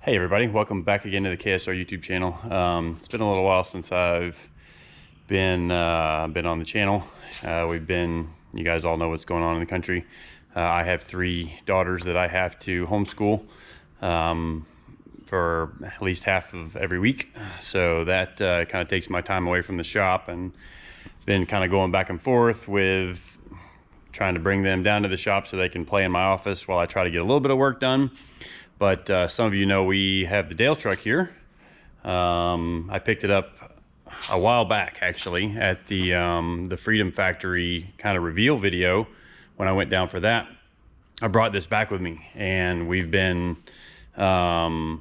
Hey everybody, welcome back again to the KSR YouTube channel. It's been a little while since I've been on the channel. You guys all know what's going on in the country. I have 3 daughters that I have to homeschool for at least half of every week. So that kind of takes my time away from the shop, and been kind of going back and forth with trying to bring them down to the shop so they can play in my office while I try to get a little bit of work done. But some of you know we have the Dail truck here. I picked it up a while back, actually, at the Freedom Factory kind of reveal video. When I went down for that, I brought this back with me, and we've done a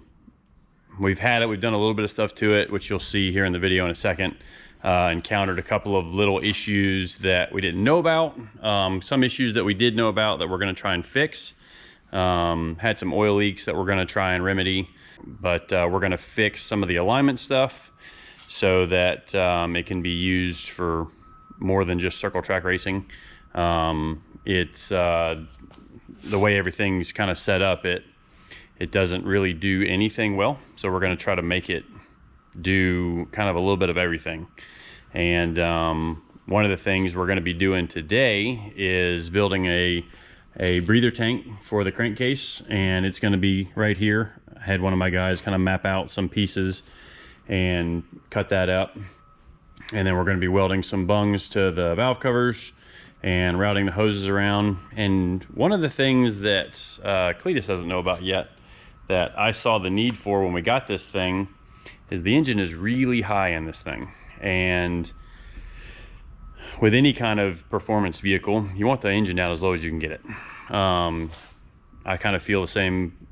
little bit of stuff to it, which you'll see here in the video in a second. Encountered a couple of little issues that we didn't know about, some issues that we did know about that we're going to try and fix. Had some oil leaks that we're going to try and remedy, but we're going to fix some of the alignment stuff so that it can be used for more than just circle track racing. It's the way everything's kind of set up, it doesn't really do anything well, so we're going to try to make it do kind of a little bit of everything. And one of the things we're going to be doing today is building a breather tank for the crankcase, and it's going to be right here. I had one of my guys kind of map out some pieces and cut that up, and then we're going to be welding some bungs to the valve covers and routing the hoses around. And one of the things that Cletus doesn't know about yet that I saw the need for when we got this thing is the engine is really high in this thing, and with any kind of performance vehicle, you want the engine down as low as you can get it. I kind of feel the same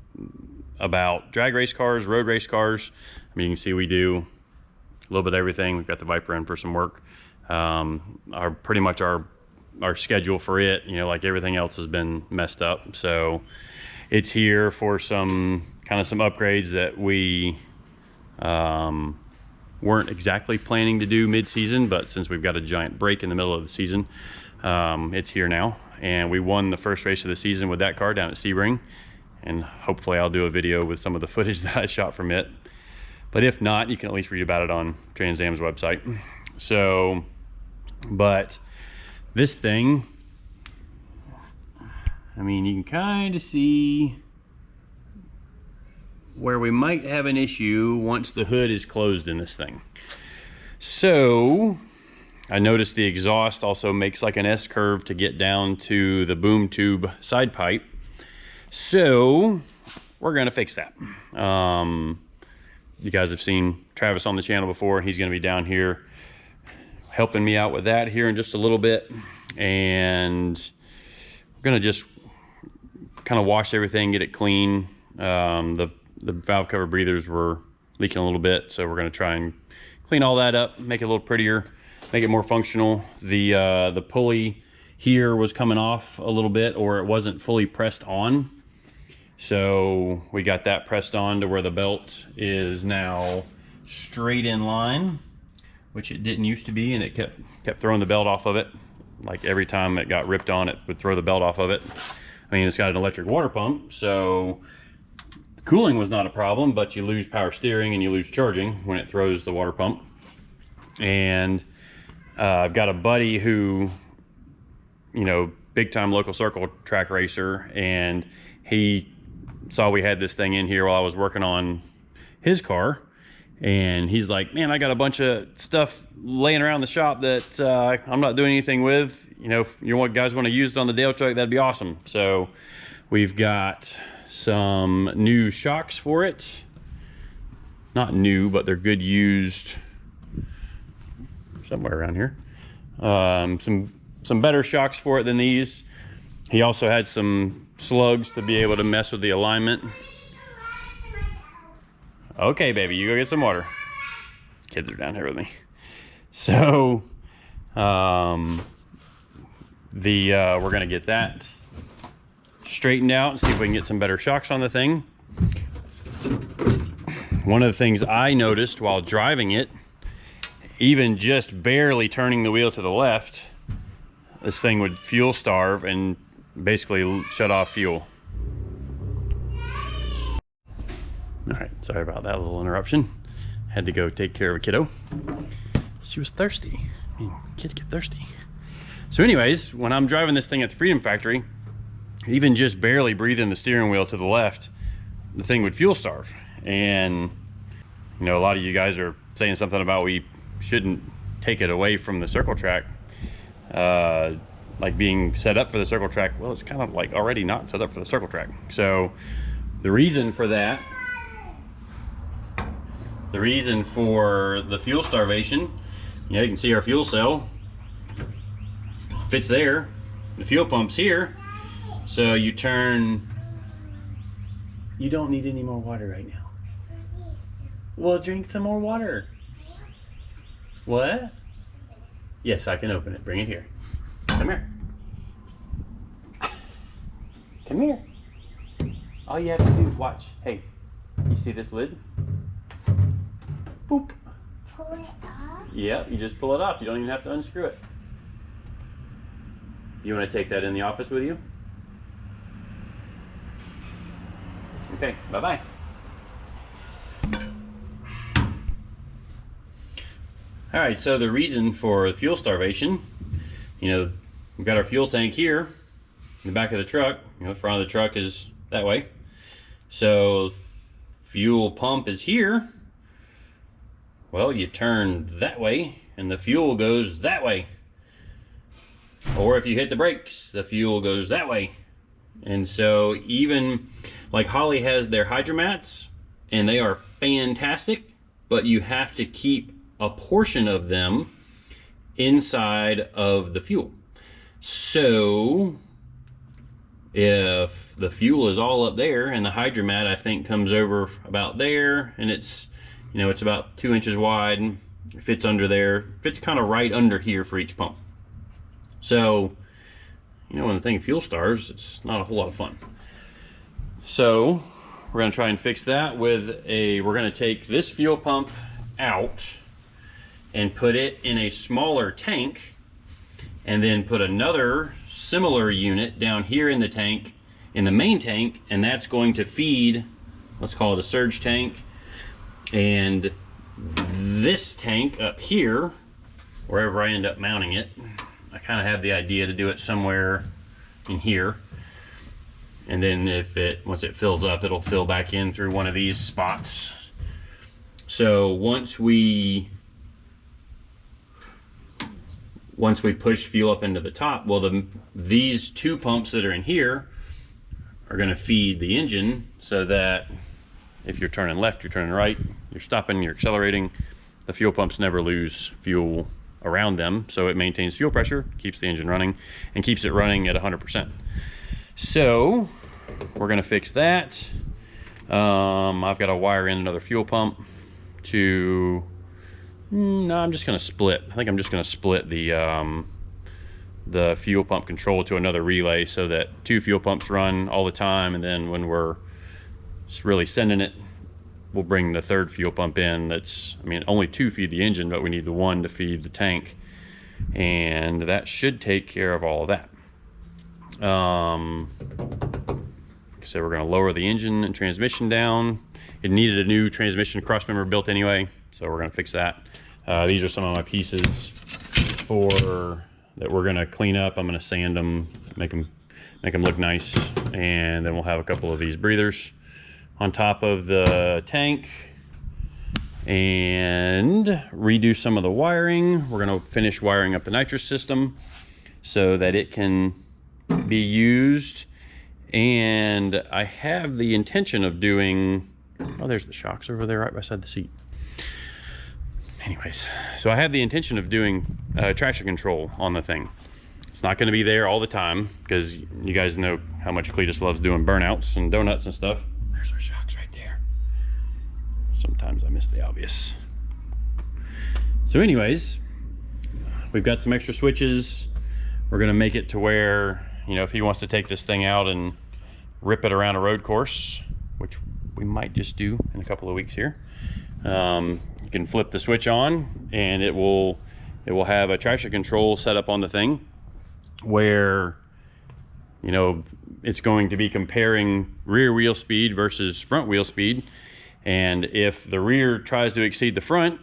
about drag race cars, road race cars. I mean, you can see we do a little bit of everything. We've got the Viper in for some work. Pretty much our schedule for it, you know, like everything else, has been messed up. So it's here for some upgrades that we weren't exactly planning to do mid-season, but since we've got a giant break in the middle of the season, it's here now. And we won the first race of the season with that car down at Sebring, and hopefully I'll do a video with some of the footage that I shot from it. But if not, you can at least read about it on Trans Am's website. So, but this thing, I mean, you can kind of see where we might have an issue once the hood is closed in this thing. So I noticed the exhaust also makes like an S curve to get down to the boom tube side pipe. So we're gonna fix that. You guys have seen Travis on the channel before. He's gonna be down here helping me out with that here in just a little bit. And we're gonna just kind of wash everything, get it clean. The valve cover breathers were leaking a little bit, so we're going to try and clean all that up, make it a little prettier, make it more functional. The pulley here was coming off a little bit, or it wasn't fully pressed on, so we got that pressed on to where the belt is now straight in line, which it didn't used to be, and it kept throwing the belt off of it. Like every time it got ripped on, it would throw the belt off of it. I mean, it's got an electric water pump, so cooling was not a problem, but you lose power steering and you lose charging when it throws the water pump. And I've got a buddy who, you know, big time local circle track racer, and he saw we had this thing in here while I was working on his car, and he's like, man, I got a bunch of stuff laying around the shop that I'm not doing anything with. You know, if you guys want to use it on the Dail truck, that'd be awesome. So we've got some new shocks for it. Not new, but they're good used somewhere around here. Some better shocks for it than these. He also had some slugs to be able to mess with the alignment. Okay, baby, you go get some water. Kids are down here with me. So we're gonna get that straightened out and see if we can get some better shocks on the thing. One of the things I noticed while driving it, even just barely turning the wheel to the left, this thing would fuel starve and basically shut off fuel. All right, sorry about that little interruption. Had to go take care of a kiddo. She was thirsty. I mean, kids get thirsty. So anyways, when I'm driving this thing at the Freedom Factory, even just barely breathing the steering wheel to the left, the thing would fuel starve. And you know, a lot of you guys are saying something about we shouldn't take it away from the circle track, like being set up for the circle track. Well, it's kind of like already not set up for the circle track. So the reason for that, the reason for the fuel starvation, you know, you can see our fuel cell fits there, the fuel pump's here. So you turn, you don't need any more water right now. Well, drink some more water. What? Yes, I can open it. Bring it here. Come here. Come here. All you have to do, watch. Hey, you see this lid? Boop. Pull it off? Yep, you just pull it off. You don't even have to unscrew it. You want to take that in the office with you? Okay, bye-bye. All right, so the reason for fuel starvation, you know, we've got our fuel tank here in the back of the truck. You know, the front of the truck is that way. So fuel pump is here. Well, you turn that way and the fuel goes that way. Or if you hit the brakes, the fuel goes that way. And so even like Holly has their hydromats and they are fantastic, but you have to keep a portion of them inside of the fuel. So if the fuel is all up there and the hydromat I think comes over about there, and it's, you know, it's about 2 inches wide and fits under there, fits kind of right under here for each pump. So, you know, when the thing fuel starves, it's not a whole lot of fun. So we're gonna try and fix that with we're gonna take this fuel pump out and put it in a smaller tank, and then put another similar unit down here in the tank, in the main tank, and that's going to feed, let's call it a surge tank, and this tank up here, wherever I end up mounting it, I kind of have the idea to do it somewhere in here, and then if once it fills up, it'll fill back in through one of these spots. So once we push fuel up into the top, well, these two pumps that are in here are going to feed the engine, so that if you're turning left, you're turning right, you're stopping, you're accelerating, the fuel pumps never lose fuel around them, so it maintains fuel pressure, keeps the engine running, and keeps it running at 100%. So we're going to fix that. I've got to wire in another fuel pump to, no, I'm just going to split. I think I'm just going to split the fuel pump control to another relay, so that 2 fuel pumps run all the time, and then when we're just really sending it, we'll bring the 3rd fuel pump in. That's, I mean, only 2 feed the engine, but we need the 1 to feed the tank, and that should take care of all of that. So we're going to lower the engine and transmission down. It needed a new transmission crossmember built anyway, so we're going to fix that. These are some of my pieces that we're going to clean up. I'm going to sand them, make them look nice, and then we'll have a couple of these breathers on top of the tank, and redo some of the wiring. We're going to finish wiring up the nitrous system so that it can be used. And I have the intention of doing, oh, there's the shocks over there right beside the seat. Anyways, so I have the intention of doing traction control on the thing. It's not going to be there all the time, because you guys know how much Cletus loves doing burnouts and donuts and stuff. There's our shocks right there. Sometimes I miss the obvious. So anyways, we've got some extra switches. We're going to make it to where, you know, if he wants to take this thing out and rip it around a road course, which we might just do in a couple of weeks here, you can flip the switch on, and it will have a traction control set up on the thing, where, you know, it's going to be comparing rear wheel speed versus front wheel speed, And if the rear tries to exceed the front,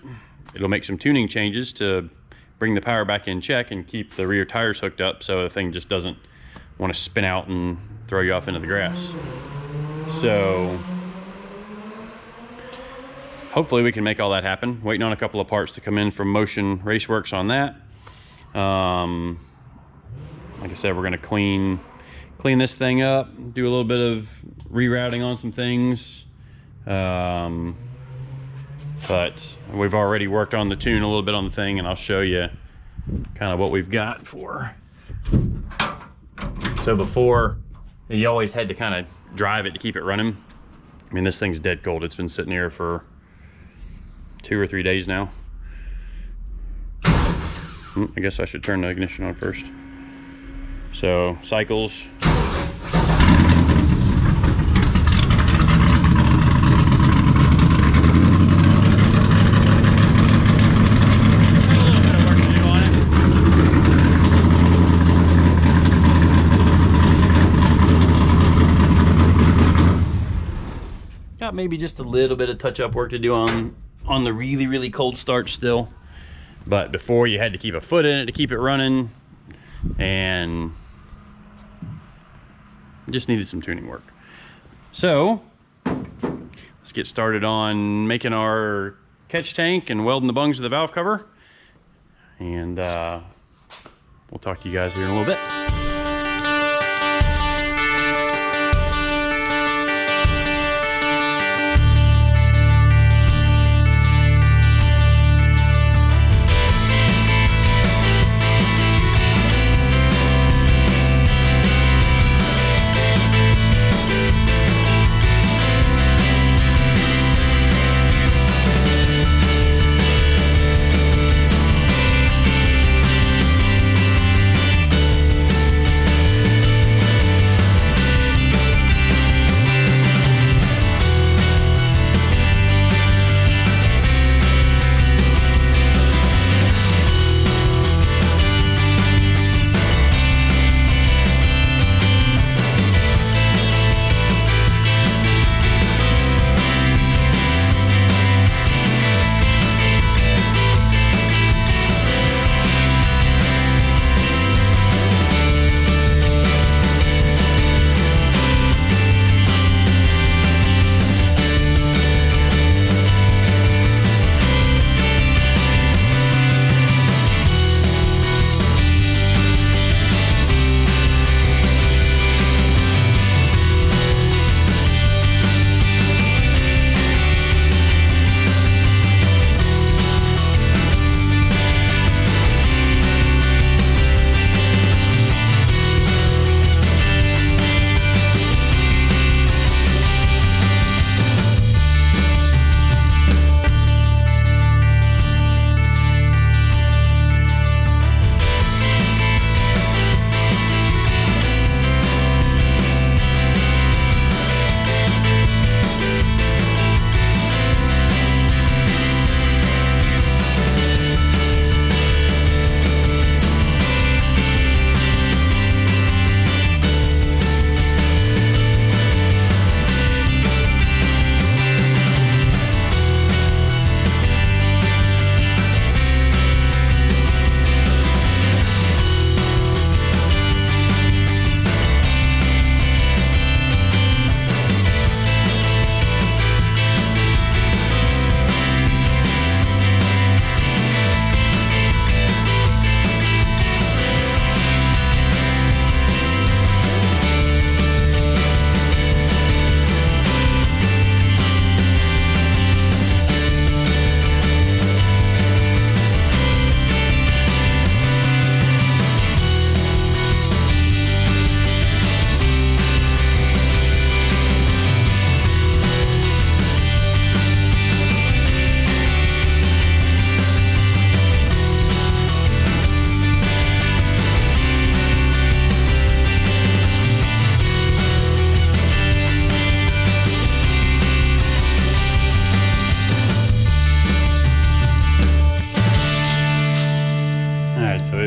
it'll make some tuning changes to bring the power back in check and keep the rear tires hooked up so the thing just doesn't want to spin out and throw you off into the grass. So hopefully we can make all that happen. Waiting on a couple of parts to come in from Motion Raceworks on that. Like I said, we're gonna clean this thing up, do a little bit of rerouting on some things. But we've already worked on the tune a little bit on the thing, and I'll show you kind of what we've got for. So before, you always had to kind of drive it to keep it running. I mean, this thing's dead cold. It's been sitting here for 2 or 3 days now. I guess I should turn the ignition on first. So cycles. Got maybe just a little bit of touch-up work to do on the really cold start still. But before, you had to keep a foot in it to keep it running, and just needed some tuning work. So let's get started on making our catch tank and welding the bungs of the valve cover, and we'll talk to you guys here in a little bit.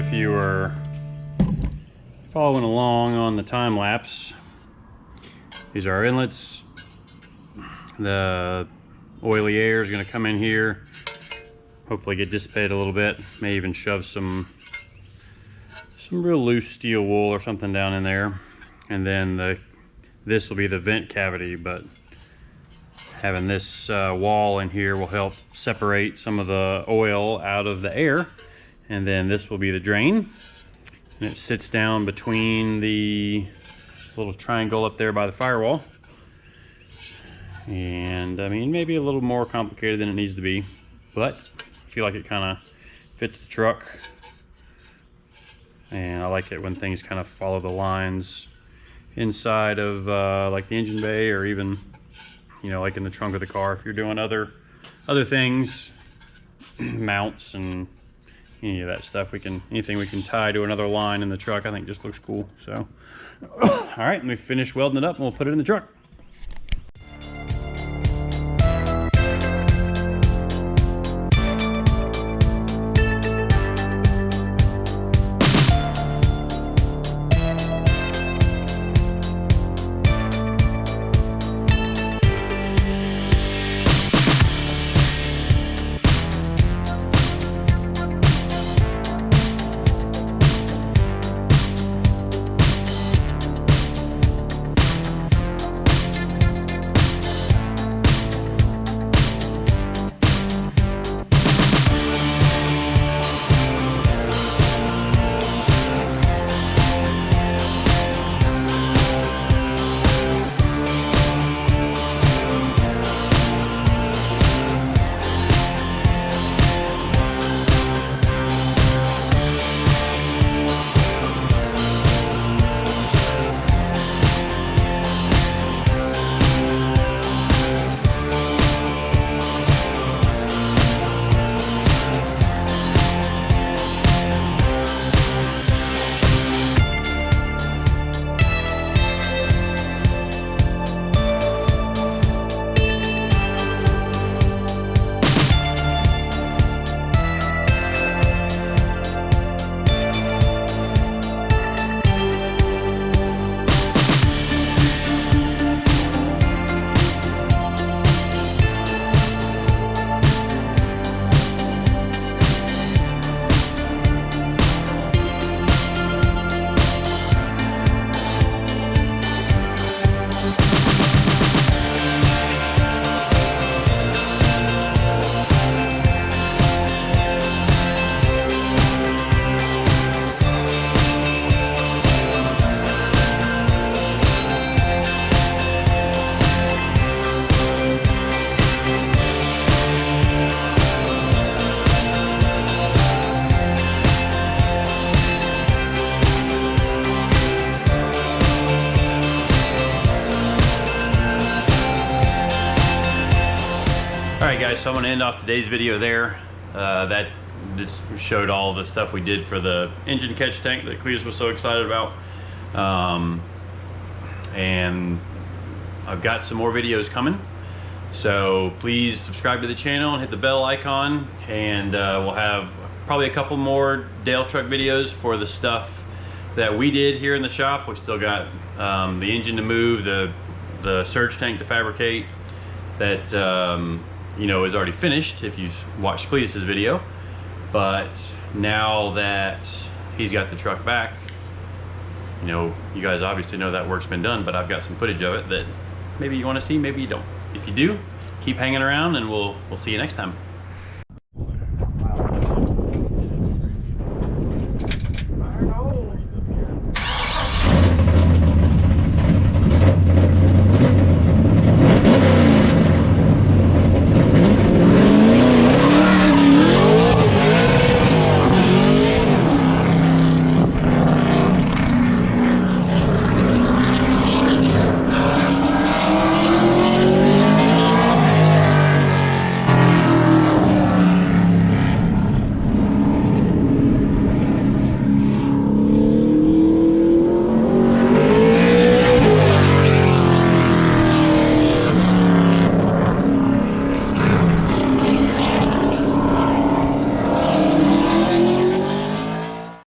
if you were following along on the time lapse, these are our inlets. The oily air is going to come in here, hopefully get dissipated a little bit. May even shove some real loose steel wool or something down in there. And then this will be the vent cavity, but having this wall in here will help separate some of the oil out of the air. And then this will be the drain. And it sits down between the little triangle up there by the firewall. And I mean, maybe a little more complicated than it needs to be, but I feel like it kind of fits the truck. And I like it when things kind of follow the lines inside of like the engine bay, or even, you know, like in the trunk of the car if you're doing other things, mounts and any of that stuff. Anything we can tie to another line in the truck, I think just looks cool. So all right, let me finish welding it up and we'll put it in the truck. Alright guys, so I'm going to end off today's video there. That just showed all the stuff we did for the engine catch tank that Cletus was so excited about. And I've got some more videos coming. So please subscribe to the channel and hit the bell icon, and we'll have probably a couple more Dail truck videos for the stuff that we did here in the shop. We've still got the engine to move, the surge tank to fabricate, that you know, is already finished if you've watched Cletus's video. But now that he's got the truck back, you know, you guys obviously know that work's been done, but I've got some footage of it that maybe you want to see, maybe you don't. If you do, keep hanging around, and we'll see you next time.